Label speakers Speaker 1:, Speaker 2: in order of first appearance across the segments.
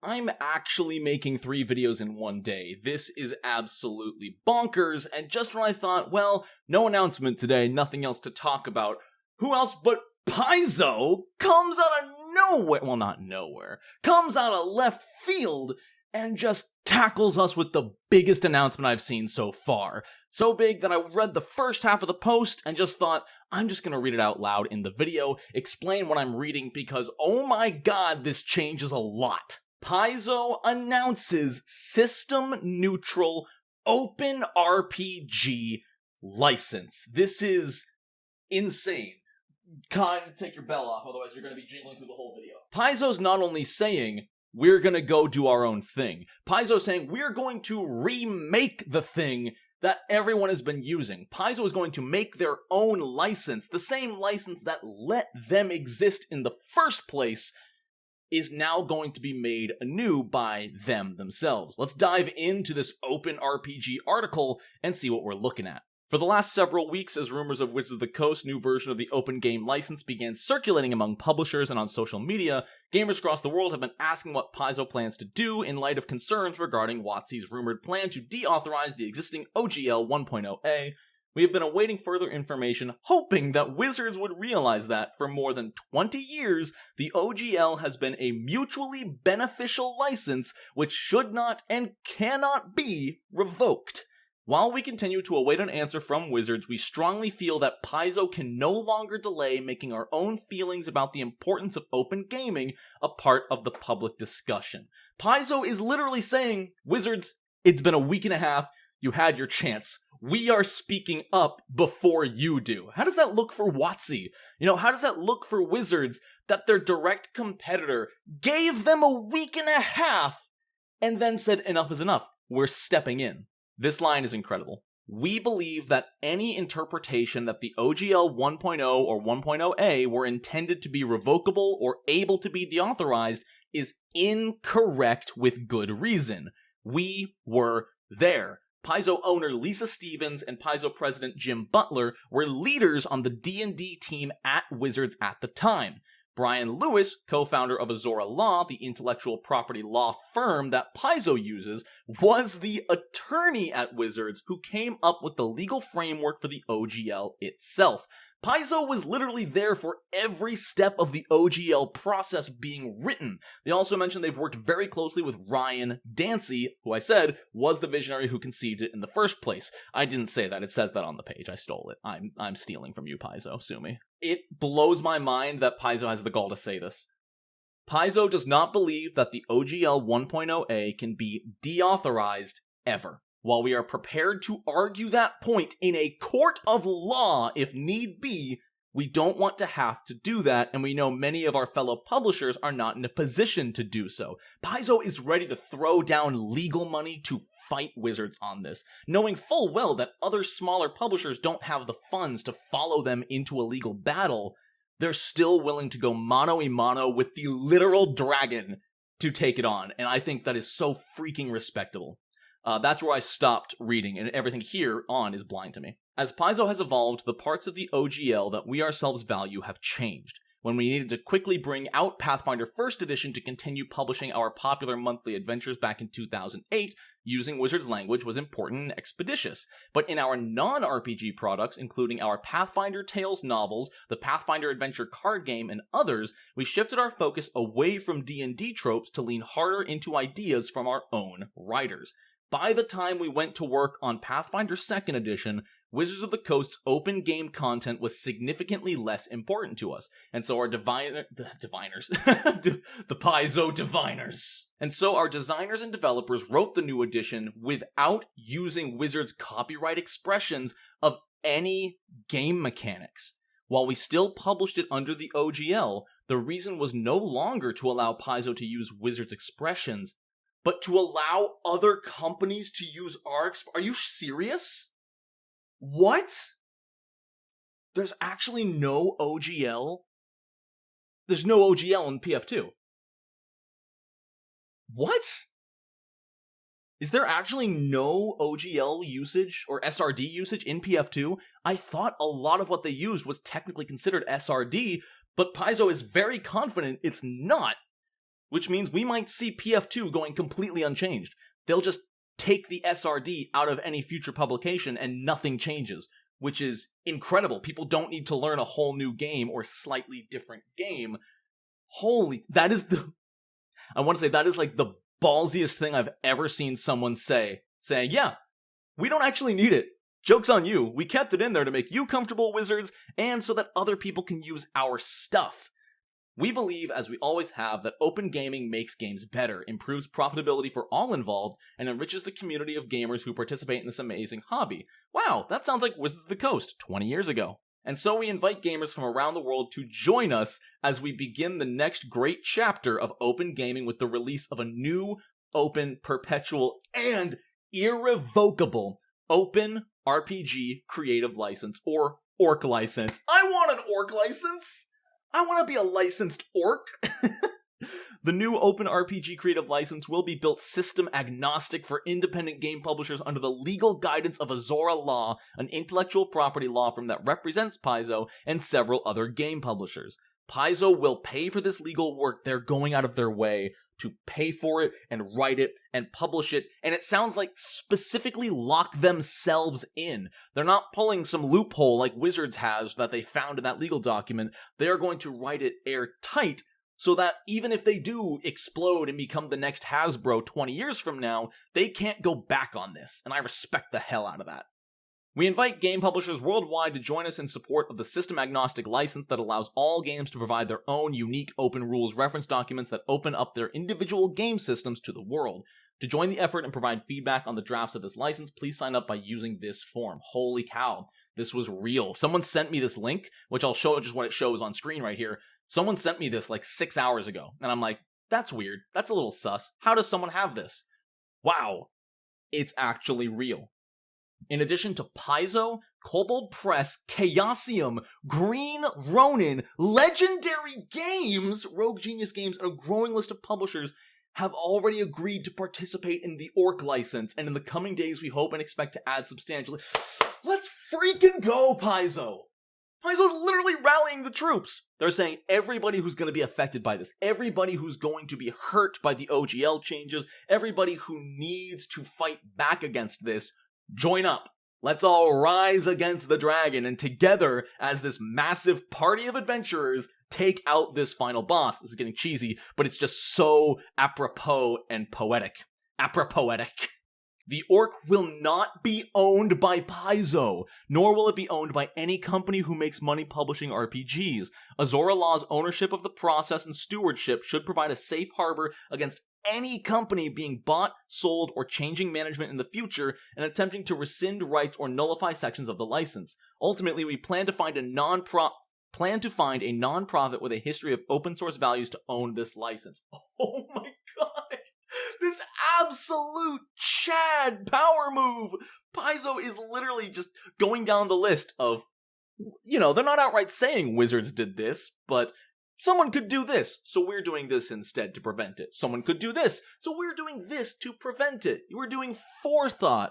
Speaker 1: I'm actually making 3 videos in one day. This is absolutely bonkers, and just when I thought, well, no announcement today, nothing else to talk about, who else but Paizo comes out of nowhere, well, not nowhere, comes out of left field and just tackles us with the biggest announcement I've seen so far. So big that I read the first half of the post and just thought, I'm just gonna read it out loud in the video, explain what I'm reading, because oh my god, this changes a lot. Paizo announces system-neutral open RPG license. This is insane. Kai, take your bell off, otherwise you're going to be jingling through the whole video. Paizo's not only saying, we're going to go do our own thing. Paizo's saying, we're going to remake the thing that everyone has been using. Paizo is going to make their own license. The same license that let them exist in the first place is now going to be made anew by them themselves. Let's dive into this open RPG article and see what we're looking at. For the last several weeks, as rumors of Wizards of the Coast's new version of the open game license began circulating among publishers and on social media, gamers across the world have been asking what Paizo plans to do in light of concerns regarding WotC's rumored plan to deauthorize the existing OGL 1.0a. We have been awaiting further information, hoping that Wizards would realize that, for more than 20 years, the OGL has been a mutually beneficial license which should not and cannot be revoked. While we continue to await an answer from Wizards, we strongly feel that Paizo can no longer delay making our own feelings about the importance of open gaming a part of the public discussion. Paizo is literally saying, Wizards, it's been a week and a half, you had your chance. We are speaking up before you do. How does that look for WotC? How does that look for Wizards that their direct competitor gave them a week and a half and then said enough is enough, we're stepping in? This line is incredible. We believe that any interpretation that the OGL 1.0 or 1.0a were intended to be revocable or able to be deauthorized is incorrect with good reason. We were there. Paizo owner Lisa Stevens and Paizo president Jim Butler were leaders on the D&D team at Wizards at the time. Brian Lewis, co-founder of Azora Law, the intellectual property law firm that Paizo uses, was the attorney at Wizards who came up with the legal framework for the OGL itself. Paizo was literally there for every step of the OGL process being written. They also mentioned they've worked very closely with Ryan Dancy, who I said was the visionary who conceived it in the first place. I didn't say that. It says that on the page. I stole it. I'm stealing from you, Paizo. Sue me. It blows my mind that Paizo has the gall to say this. Paizo does not believe that the OGL 1.0a can be deauthorized ever. While we are prepared to argue that point in a court of law if need be, we don't want to have to do that, and we know many of our fellow publishers are not in a position to do so. Paizo is ready to throw down legal money to fight Wizards on this, knowing full well that other smaller publishers don't have the funds to follow them into a legal battle. They're still willing to go mano-a-mano with the literal dragon to take it on, and I think that is so freaking respectable. That's where I stopped reading, and everything here on is blind to me. As Paizo has evolved, the parts of the OGL that we ourselves value have changed. When we needed to quickly bring out Pathfinder 1st Edition to continue publishing our popular monthly adventures back in 2008, using Wizards language was important and expeditious. But in our non-RPG products, including our Pathfinder Tales novels, the Pathfinder Adventure card game, and others, we shifted our focus away from D&D tropes to lean harder into ideas from our own writers. By the time we went to work on Pathfinder 2nd Edition, Wizards of the Coast's open game content was significantly less important to us, and so our diviners, the Paizo diviners. And so our designers and developers wrote the new edition without using Wizards' copyright expressions of any game mechanics. While we still published it under the OGL, the reason was no longer to allow Paizo to use Wizards' expressions, but to allow other companies to use our Are you serious? What? There's actually no OGL? There's no OGL in PF2. What? Is there actually no OGL usage or SRD usage in PF2? I thought a lot of what they used was technically considered SRD, but Paizo is very confident it's not. which means we might see PF2 going completely unchanged. They'll just take the SRD out of any future publication and nothing changes, which is incredible. People don't need to learn a whole new game or slightly different game. That is like the ballsiest thing I've ever seen someone say, saying, yeah, we don't actually need it. Joke's on you. We kept it in there to make you comfortable, Wizards, and so that other people can use our stuff. We believe, as we always have, that open gaming makes games better, improves profitability for all involved, and enriches the community of gamers who participate in this amazing hobby. Wow, that sounds like Wizards of the Coast 20 years ago. And so we invite gamers from around the world to join us as we begin the next great chapter of open gaming with the release of a new, open, perpetual, and irrevocable open RPG creative license, or orc license. I want an orc license! I want to be a licensed orc! The new open RPG creative license will be built system agnostic for independent game publishers under the legal guidance of Azora Law, an intellectual property law firm that represents Paizo and several other game publishers. Paizo will pay for this legal work. They're going out of their way to pay for it and write it and publish it, and it sounds like specifically lock themselves in. They're not pulling some loophole like Wizards has that they found in that legal document. They are going to write it airtight so that even if they do explode and become the next Hasbro 20 years from now, they can't go back on this, and I respect the hell out of that. We invite game publishers worldwide to join us in support of the system-agnostic license that allows all games to provide their own unique open rules reference documents that open up their individual game systems to the world. To join the effort and provide feedback on the drafts of this license, please sign up by using this form. Holy cow, this was real. Someone sent me this link, which I'll show just what it shows on screen right here. Someone sent me this like 6 hours ago, and I'm like, that's weird. That's a little sus. How does someone have this? Wow, it's actually real. In addition to Paizo, Kobold Press, Chaosium, Green Ronin, Legendary Games, Rogue Genius Games, and a growing list of publishers have already agreed to participate in the Orc license, and in the coming days we hope and expect to add substantially. Let's freaking go, Paizo! Paizo's literally rallying the troops. They're saying everybody who's going to be affected by this, everybody who's going to be hurt by the OGL changes, everybody who needs to fight back against this, join up. Let's all rise against the dragon, and together, as this massive party of adventurers, take out this final boss. This is getting cheesy, but it's just so apropos and poetic. Apropoetic. The Orc will not be owned by Paizo, nor will it be owned by any company who makes money publishing RPGs. Azora Law's ownership of the process and stewardship should provide a safe harbor against any company being bought, sold, or changing management in the future and attempting to rescind rights or nullify sections of the license. Ultimately, we plan to find a nonprofit with a history of open source values to own this license. Oh my god! This absolute Chad power move! Paizo is literally just going down the list of, they're not outright saying Wizards did this, but someone could do this, so we're doing this instead to prevent it. Someone could do this, so we're doing this to prevent it. We're doing foresight,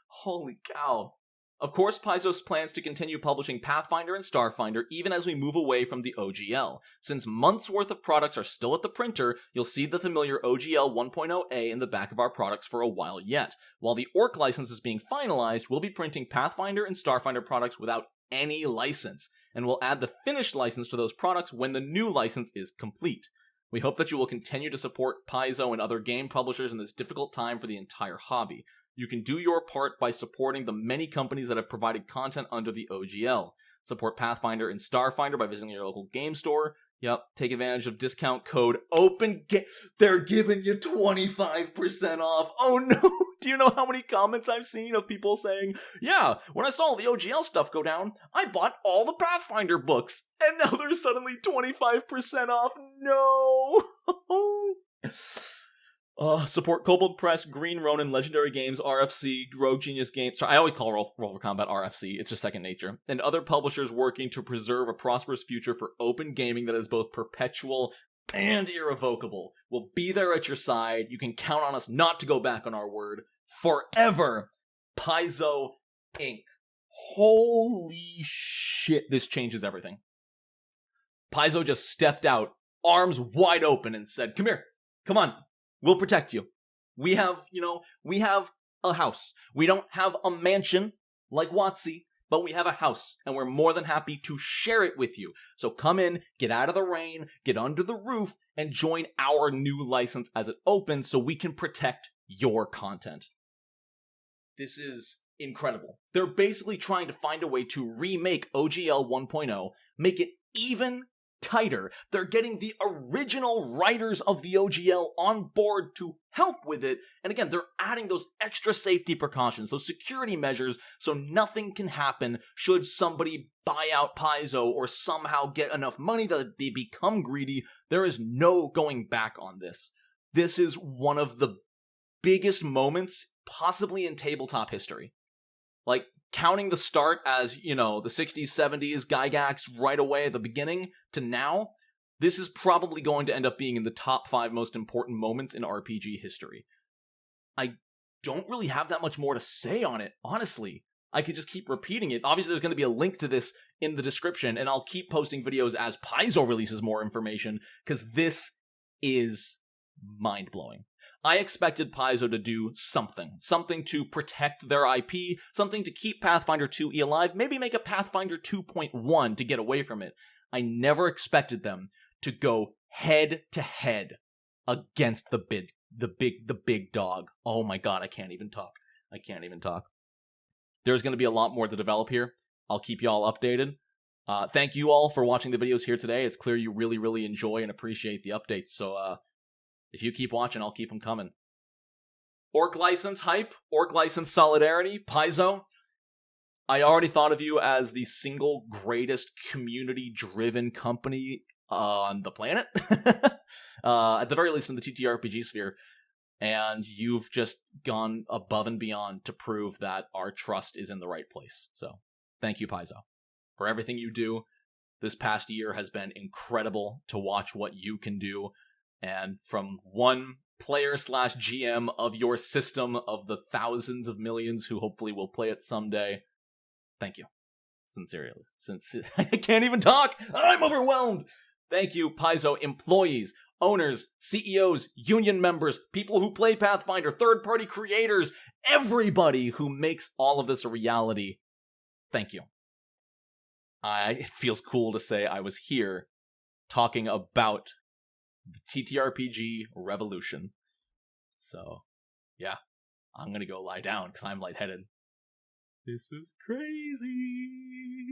Speaker 1: Holy cow. Of course, Paizo plans to continue publishing Pathfinder and Starfinder even as we move away from the OGL. Since months' worth of products are still at the printer, you'll see the familiar OGL 1.0a in the back of our products for a while yet. While the Orc license is being finalized, we'll be printing Pathfinder and Starfinder products without any license, and we'll add the finished license to those products when the new license is complete. We hope that you will continue to support Paizo and other game publishers in this difficult time for the entire hobby. You can do your part by supporting the many companies that have provided content under the OGL. Support Pathfinder and Starfinder by visiting your local game store. Yep, take advantage of discount code OPENGAME. They're giving you 25% off. Oh no! Do you know how many comments I've seen of people saying, yeah, when I saw the OGL stuff go down, I bought all the Pathfinder books, and now they're suddenly 25% off. No! Support Kobold Press, Green Ronin, Legendary Games, RFC, Rogue Genius Games. Sorry, I always call Roll for Combat RFC. It's just second nature. And other publishers working to preserve a prosperous future for open gaming that is both perpetual and irrevocable. We'll be there at your side. You can count on us not to go back on our word. Forever. Paizo Inc. Holy shit. This changes everything. Paizo just stepped out arms wide open and said, come here, come on, we'll protect you. We have a house. We don't have a mansion like WotC, but we have a house, and we're more than happy to share it with you. So come in, get out of the rain, get under the roof, and join our new license as it opens so we can protect your content. This is incredible. They're basically trying to find a way to remake OGL 1.0, make it even tighter. They're getting the original writers of the OGL on board to help with it. And again, they're adding those extra safety precautions, those security measures, so nothing can happen should somebody buy out Paizo or somehow get enough money that they become greedy. There is no going back on this. This is one of the biggest moments possibly in tabletop history. Like, counting the start as, the 60s, 70s, Gygax right away at the beginning to now, this is probably going to end up being in the top 5 most important moments in RPG history. I don't really have that much more to say on it, honestly. I could just keep repeating it. Obviously, there's going to be a link to this in the description, and I'll keep posting videos as Paizo releases more information, because this is mind-blowing. I expected Paizo to do something to protect their IP, something to keep Pathfinder 2E alive, maybe make a Pathfinder 2.1 to get away from it. I never expected them to go head to head against the big dog. Oh my god, I can't even talk. There's going to be a lot more to develop here. I'll keep you all updated. Thank you all for watching the videos here today. It's clear you really, really enjoy and appreciate the updates, so if you keep watching, I'll keep them coming. Orc License hype, Orc License solidarity, Paizo. I already thought of you as the single greatest community-driven company on the planet. At the very least in the TTRPG sphere. And you've just gone above and beyond to prove that our trust is in the right place. So, thank you, Paizo, for everything you do. This past year has been incredible to watch what you can do. And from one player/GM of your system of the thousands of millions who hopefully will play it someday, thank you. Sincerely. I can't even talk! I'm overwhelmed! Thank you, Paizo employees, owners, CEOs, union members, people who play Pathfinder, third-party creators, everybody who makes all of this a reality. Thank you. It feels cool to say I was here talking about the TTRPG revolution. So, yeah, I'm gonna go lie down because I'm lightheaded. This is crazy.